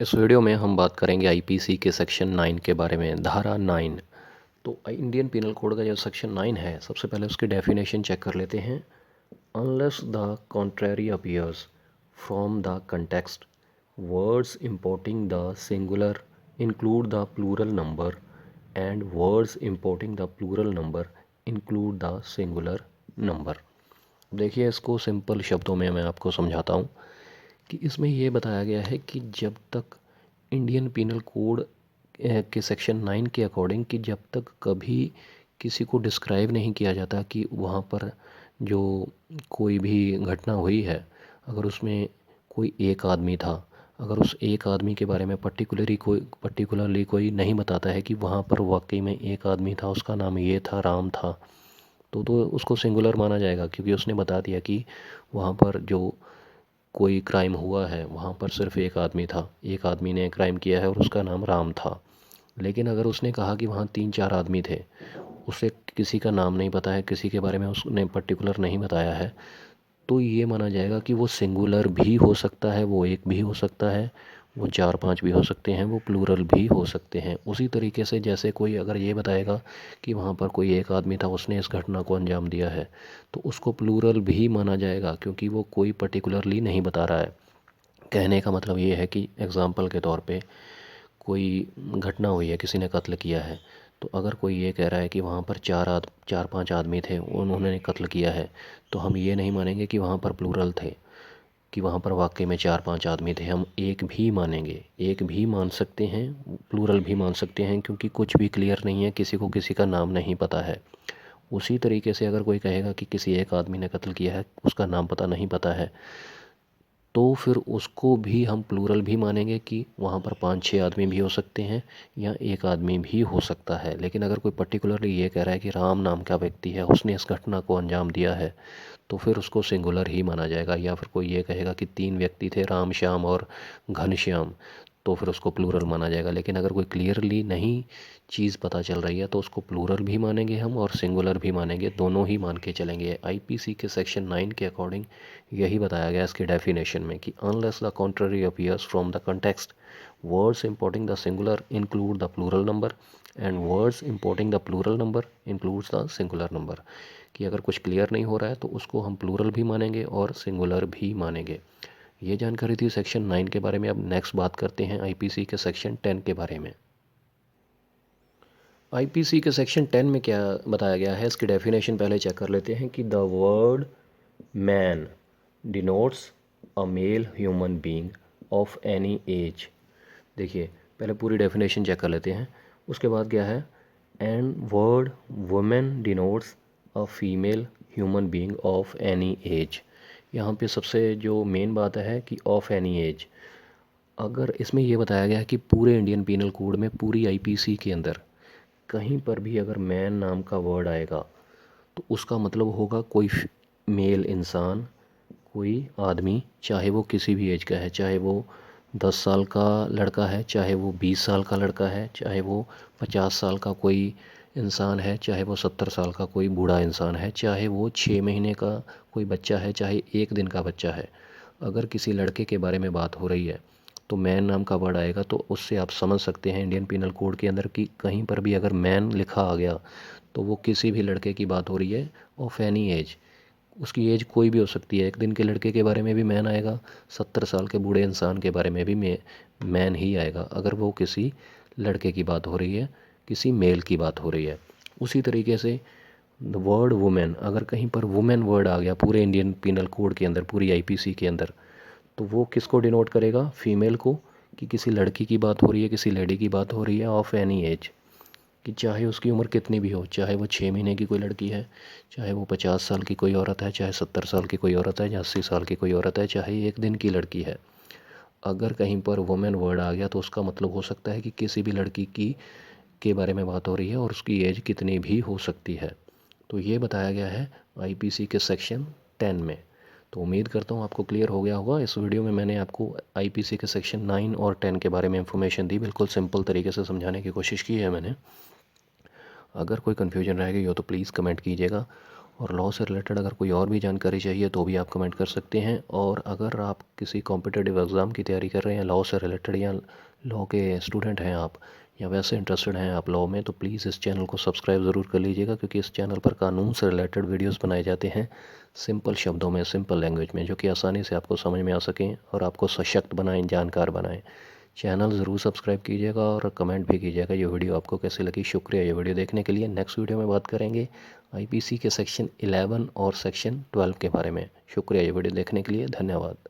इस वीडियो में हम बात करेंगे आईपीसी के सेक्शन 9 के बारे में, धारा 9। तो इंडियन पिनल कोड का जो सेक्शन 9 है, सबसे पहले उसकी डेफिनेशन चेक कर लेते हैं। Unless the contrary appears from the context, words importing the singular include the plural number and words importing the plural number include the singular number. देखिए, इसको सिंपल शब्दों में मैं आपको समझाता हूँ कि इसमें ये बताया गया है कि जब तक इंडियन पिनल कोड के सेक्शन 9 के अकॉर्डिंग, कि जब तक कभी किसी को डिस्क्राइब नहीं किया जाता कि वहाँ पर जो कोई भी घटना हुई है, अगर उसमें कोई एक आदमी था, अगर उस एक आदमी के बारे में पर्टिकुलरली कोई नहीं बताता है कि वहाँ पर वाकई में एक आदमी था, उसका नाम ये था, राम था, तो उसको सिंगुलर माना जाएगा, क्योंकि उसने बता दिया कि वहाँ पर जो कोई क्राइम हुआ है वहाँ पर सिर्फ एक आदमी था, एक आदमी ने क्राइम किया है और उसका नाम राम था। लेकिन अगर उसने कहा कि वहाँ 3-4 आदमी थे, उसे किसी का नाम नहीं पता है, किसी के बारे में उसने पर्टिकुलर नहीं बताया है, तो ये माना जाएगा कि वो सिंगुलर भी हो सकता है, वो एक भी हो सकता है, वो 4-5 भी हो सकते हैं, वो प्लूरल भी हो सकते हैं। उसी तरीके से जैसे कोई अगर ये बताएगा कि वहाँ पर कोई एक आदमी था, उसने इस घटना को अंजाम दिया है, तो उसको प्लूरल भी माना जाएगा, क्योंकि वो कोई पर्टिकुलरली नहीं बता रहा है। कहने का मतलब ये है कि एग्ज़ाम्पल के तौर पे कोई घटना हुई है, किसी ने कत्ल किया है, तो अगर कोई ये कह रहा है कि वहाँ पर 4-5 आदमी थे, उन्होंने कत्ल किया है, तो हम ये नहीं मानेंगे कि वहाँ पर प्लूरल थे, कि वहाँ पर वाकई में 4-5 आदमी थे। हम एक भी मानेंगे, एक भी मान सकते हैं, प्लूरल भी मान सकते हैं, क्योंकि कुछ भी क्लियर नहीं है, किसी को किसी का नाम नहीं पता है। उसी तरीके से अगर कोई कहेगा कि किसी एक आदमी ने कत्ल किया है, उसका नाम पता नहीं पता है, तो फिर उसको भी हम प्लूरल भी मानेंगे कि वहाँ पर 5-6 आदमी भी हो सकते हैं या एक आदमी भी हो सकता है। लेकिन अगर कोई पर्टिकुलरली ये कह रहा है कि राम नाम का व्यक्ति है, उसने इस घटना को अंजाम दिया है, तो फिर उसको सिंगुलर ही माना जाएगा। या फिर कोई ये कहेगा कि 3 व्यक्ति थे, राम, श्याम और घनश्याम, तो फिर उसको प्लूरल माना जाएगा। लेकिन अगर कोई क्लियरली नहीं चीज़ पता चल रही है, तो उसको प्लूरल भी मानेंगे हम और सिंगुलर भी मानेंगे, दोनों ही मान के चलेंगे। आईपीसी के सेक्शन 9 के अकॉर्डिंग यही बताया गया इसके डेफिनेशन में कि unless the contrary appears from the context, words importing the singular include the plural number and words importing the plural number includes the singular number. कि अगर कुछ क्लियर नहीं हो रहा है तो उसको हम प्लूरल भी मानेंगे और सिंगुलर भी मानेंगे। ये जानकारी थी सेक्शन 9 के बारे में। अब नेक्स्ट बात करते हैं आईपीसी के सेक्शन 10 के बारे में। आईपीसी के सेक्शन 10 में क्या बताया गया है, इसकी डेफिनेशन पहले चेक कर लेते हैं कि the word man denotes a male human being of any age. देखिए, पहले पूरी डेफिनेशन चेक कर लेते हैं, उसके बाद क्या है। And word women denotes a female human being of any as. यहाँ पे सबसे जो मेन बात है कि ऑफ एनी एज। अगर इसमें ये बताया गया है कि पूरे इंडियन पीनल कोड में, पूरी आईपीसी के अंदर कहीं पर भी अगर मैन नाम का वर्ड आएगा, तो उसका मतलब होगा कोई मेल इंसान, कोई आदमी, चाहे वो किसी भी एज का है, चाहे वो 10 साल का लड़का है, चाहे वो 20 साल का लड़का है, चाहे वो 50 साल का कोई इंसान है, चाहे वो 70 साल का कोई बूढ़ा इंसान है, चाहे वो 6 महीने का कोई बच्चा है, चाहे 1 दिन का बच्चा है। अगर किसी लड़के के बारे में बात हो रही है, तो मैन नाम का वर्ड आएगा, तो उससे आप समझ सकते हैं इंडियन पिनल कोड के अंदर कि कहीं पर भी अगर मैन लिखा आ गया, तो वो किसी भी लड़के की बात हो रही है ऑफ एनी एज। उसकी एज कोई भी हो सकती है। 1 दिन के लड़के के बारे में भी मैन आएगा, 70 साल के बूढ़े इंसान के बारे में भी मैन ही आएगा, अगर वो किसी लड़के की बात हो रही है, किसी मेल की बात हो रही है। उसी तरीके से द वर्ड वुमेन, अगर कहीं पर वुमेन वर्ड आ गया पूरे इंडियन पिनल कोड के अंदर, पूरी आईपीसी के अंदर, तो वो किसको डिनोट करेगा, फीमेल को, कि किसी लड़की की बात हो रही है, किसी लेडी की बात हो रही है ऑफ एनी एज। कि चाहे उसकी उम्र कितनी भी हो, चाहे वो 6 महीने की कोई लड़की है, चाहे वो 50 साल की कोई औरत है, चाहे 70 साल की कोई औरत है, या 80 साल की कोई औरत है, चाहे 1 दिन की लड़की है। अगर कहीं पर वुमेन वर्ड आ गया, तो उसका मतलब हो सकता है कि किसी भी लड़की की के बारे में बात हो रही है और उसकी एज कितनी भी हो सकती है। तो ये बताया गया है आईपीसी के सेक्शन 10 में। तो उम्मीद करता हूँ आपको क्लियर हो गया होगा। इस वीडियो में मैंने आपको आईपीसी के सेक्शन 9 और 10 के बारे में इंफॉर्मेशन दी, बिल्कुल सिंपल तरीके से समझाने की कोशिश की है मैंने। अगर कोई कन्फ्यूजन रह गई हो तो प्लीज़ कमेंट कीजिएगा। और लॉ से रिलेटेड अगर कोई और भी जानकारी चाहिए तो भी आप कमेंट कर सकते हैं। और अगर आप किसी कॉम्पिटिटिव एग्ज़ाम की तैयारी कर रहे हैं लॉ से रिलेटेड, या लॉ के स्टूडेंट हैं आप, या वैसे इंटरेस्टेड हैं आप लॉ में, तो प्लीज़ इस चैनल को सब्सक्राइब ज़रूर कर लीजिएगा, क्योंकि इस चैनल पर कानून से रिलेटेड वीडियोस बनाए जाते हैं सिंपल शब्दों में, सिंपल लैंग्वेज में, जो कि आसानी से आपको समझ में आ सकें और आपको सशक्त बनाएं, जानकार बनाएं। चैनल ज़रूर सब्सक्राइब कीजिएगा और कमेंट भी कीजिएगा ये वीडियो आपको कैसी लगी। शुक्रिया ये वीडियो देखने के लिए। नेक्स्ट वीडियो में बात करेंगे आईपीसी के सेक्शन 11 और सेक्शन 12 के बारे में। शुक्रिया ये वीडियो देखने के लिए, धन्यवाद।